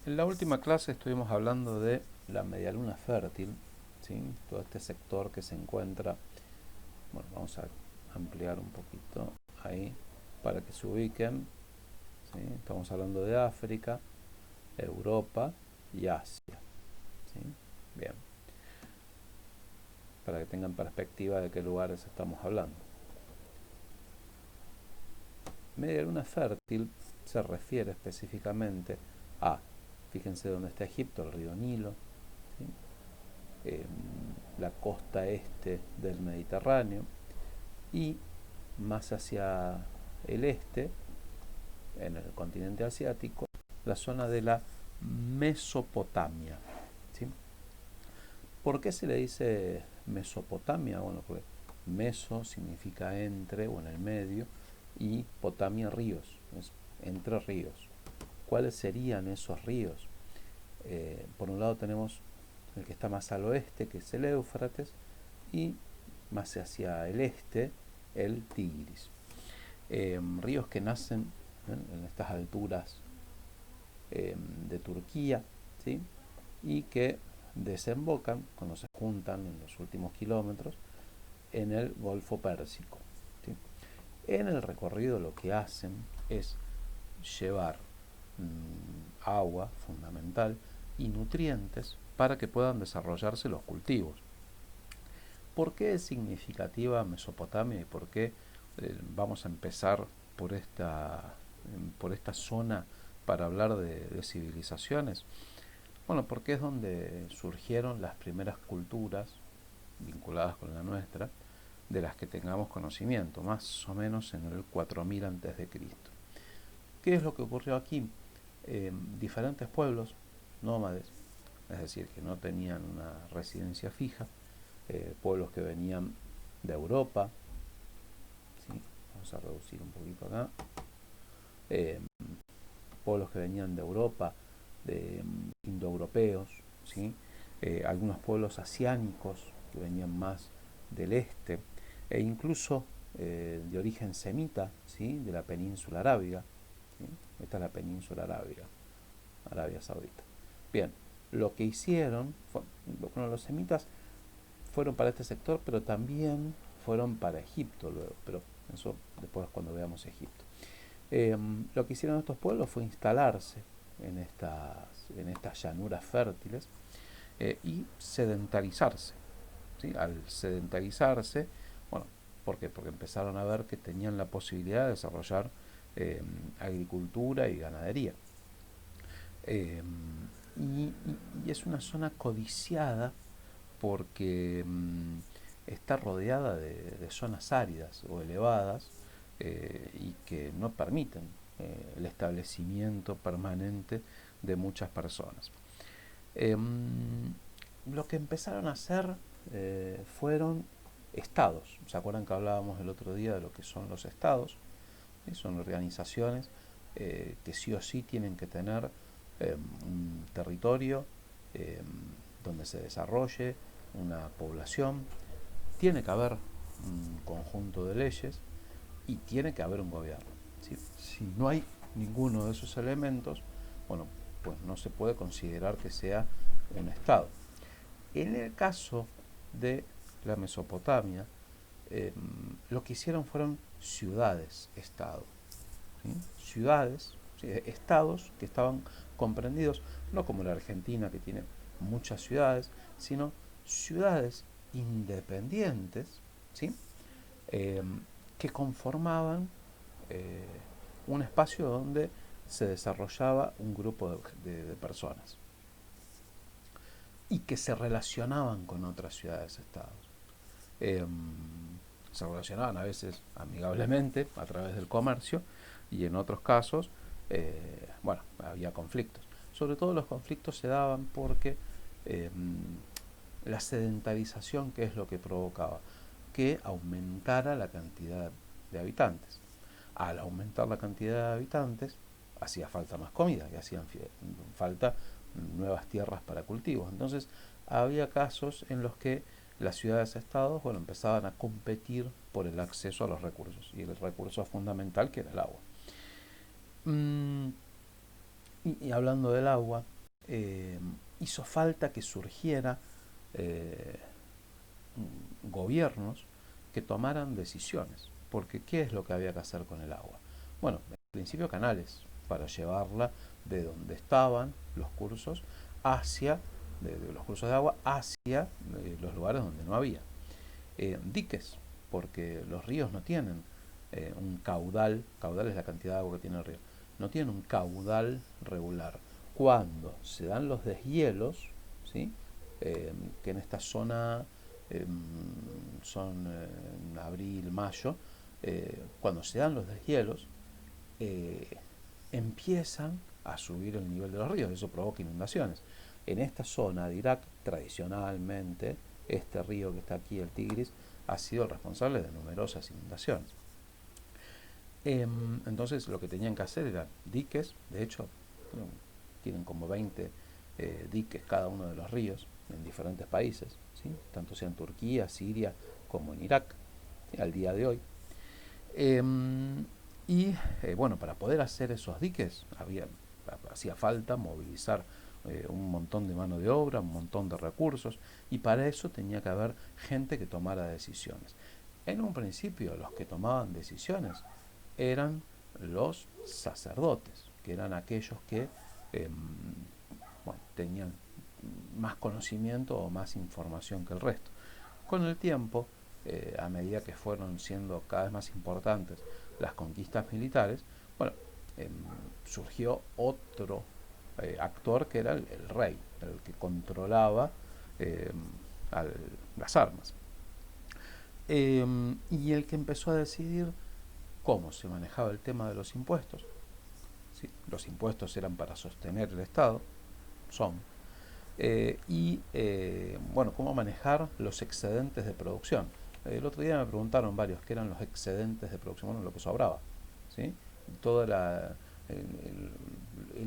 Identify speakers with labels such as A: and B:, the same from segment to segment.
A: En la última clase estuvimos hablando de la medialuna fértil, ¿sí? Todo este sector que se encuentra, bueno, vamos a ampliar un poquito ahí para que se ubiquen, ¿sí? Estamos hablando de África, Europa y Asia, ¿sí? Bien, para que tengan perspectiva de qué lugares estamos hablando. Medialuna fértil se refiere específicamente a, fíjense dónde está Egipto, el río Nilo, ¿sí? eh, la costa este del Mediterráneo y más hacia el este, en el continente asiático, la zona de la Mesopotamia. ¿Sí? ¿Por qué se le dice Mesopotamia? Bueno, porque meso significa entre o en el medio y potamia ríos, es entre ríos. ¿Cuáles serían esos ríos? Por un lado tenemos el que está más al oeste, que es el Éufrates, y más hacia el este, el Tigris. Ríos que nacen en estas alturas de Turquía, ¿sí? Y que desembocan, cuando se juntan en los últimos kilómetros, en el Golfo Pérsico. ¿Sí? En el recorrido lo que hacen es llevar agua fundamental y nutrientes para que puedan desarrollarse los cultivos. ¿Por qué es significativa Mesopotamia y por qué vamos a empezar por esta zona para hablar de civilizaciones? Bueno, porque es donde surgieron las primeras culturas vinculadas con la nuestra, de las que tengamos conocimiento, más o menos en el 4000 a.C. ¿Qué es lo que ocurrió aquí? Diferentes pueblos nómades, es decir, que no tenían una residencia fija, pueblos que venían de Europa, ¿sí? Vamos a reducir un poquito acá, eh, pueblos que venían de Europa, de indoeuropeos, ¿sí? Algunos pueblos asiánicos que venían más del este, e incluso de origen semita, ¿sí? De la península arábiga. ¿Sí? Esta es la península arábiga, Arabia Saudita. Bien, lo que hicieron, bueno, los semitas fueron para este sector, pero también fueron para Egipto luego, pero eso después cuando veamos Egipto. Lo que hicieron estos pueblos fue instalarse en estas llanuras fértiles y sedentarizarse. ¿Sí? Al sedentarizarse, bueno, ¿por qué? Porque empezaron a ver que tenían la posibilidad de desarrollar agricultura y ganadería. Eh, y, y, es una zona codiciada porque está rodeada de zonas áridas o elevadas y que no permiten el establecimiento permanente de muchas personas. Lo que empezaron a hacer fueron estados. ¿Se acuerdan que hablábamos el otro día de lo que son los estados? Son organizaciones que sí o sí tienen que tener un territorio eh, donde se desarrolle una población, tiene que haber un conjunto de leyes y tiene que haber un gobierno. Si no hay ninguno de esos elementos, bueno, pues no se puede considerar que sea un Estado. En el caso de la Mesopotamia, lo que hicieron fueron ciudades-estado. ¿Sí? Ciudades, ¿sí? Estados que estaban comprendidos, no como la Argentina que tiene muchas ciudades, sino ciudades independientes, ¿sí? Eh, que conformaban eh, un espacio donde se desarrollaba un grupo de personas y que se relacionaban con otras ciudades-estados. Eh, Se relacionaban a veces amigablemente a través del comercio y en otros casos, bueno, había conflictos. Sobre todo los conflictos se daban porque eh, la sedentarización, ¿qué es lo que provocaba? Que aumentara la cantidad de habitantes. Al aumentar la cantidad de habitantes, hacía falta más comida y hacían falta nuevas tierras para cultivos. Entonces, había casos en los que las ciudades-estados, bueno, empezaban a competir por el acceso a los recursos y el recurso fundamental que era el agua. Mm, Y hablando del agua, eh, hizo falta que surgiera eh, gobiernos que tomaran decisiones. Porque ¿qué es lo que había que hacer con el agua? Bueno, en principio canales para llevarla de donde estaban los cursos hacia, de los cursos de agua hacia los lugares donde no había. Diques, porque los ríos no tienen un caudal, caudal es la cantidad de agua que tiene el río, no tienen un caudal regular. Cuando se dan los deshielos, ¿sí? Que en esta zona eh, son en abril, mayo, cuando se dan los deshielos, eh, empiezan a subir el nivel de los ríos, eso provoca inundaciones. En esta zona de Irak, tradicionalmente, este río que está aquí, el Tigris, ha sido el responsable de numerosas inundaciones. Entonces lo que tenían que hacer eran diques, de hecho tienen como 20 diques cada uno de los ríos en diferentes países, ¿sí? Tanto sea en Turquía, Siria como en Irak, ¿sí? Al día de hoy. Y bueno, para poder hacer esos diques hacía falta movilizar un montón de mano de obra, un montón de recursos, y para eso tenía que haber gente que tomara decisiones. En un principio los que tomaban decisiones eran los sacerdotes, que eran aquellos que eh, bueno, tenían más conocimiento o más información que el resto. Con el tiempo, a medida que fueron siendo cada vez más importantes las conquistas militares, bueno, eh, surgió otro actor que era el rey, el que controlaba eh, al, las armas. Y el que empezó a decidir cómo se manejaba el tema de los impuestos. ¿Sí? Los impuestos eran para sostener el Estado, son. Bueno, cómo manejar los excedentes de producción. El otro día me preguntaron varios qué eran los excedentes de producción, bueno, lo que sobraba. ¿Sí? Todo el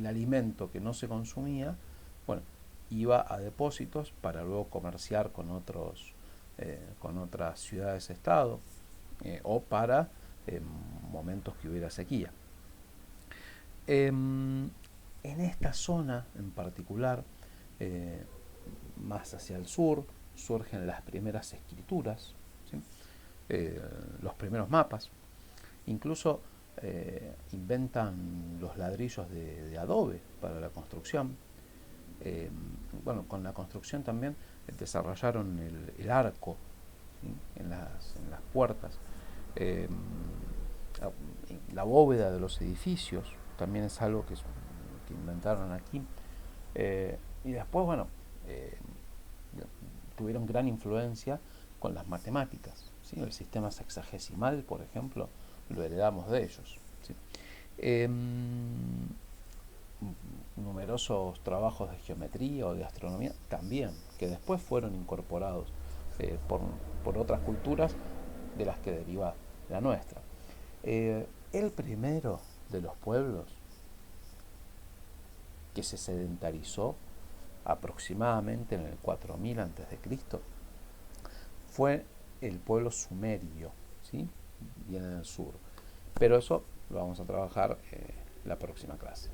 A: alimento que no se consumía, bueno, iba a depósitos para luego comerciar con otras ciudades-estado o para momentos que hubiera sequía. En esta zona en particular, eh, más hacia el sur, surgen las primeras escrituras, ¿sí? Los primeros mapas, incluso inventan los ladrillos de adobe para la construcción. Eh, bueno, con la construcción también desarrollaron el arco, ¿sí? En las puertas. Eh, la bóveda de los edificios también es algo que inventaron aquí. Y después, bueno, eh, tuvieron gran influencia con las matemáticas, ¿sí? El sistema sexagesimal, por ejemplo, lo heredamos de ellos, ¿sí? Eh, Numerosos trabajos de geometría o de astronomía también, que después fueron incorporados eh, por, por otras culturas de las que deriva la nuestra. El primero de los pueblos que se sedentarizó aproximadamente en el 4000 a.C. fue el pueblo sumerio, ¿sí? Viene del sur. Pero eso lo vamos a trabajar la próxima clase.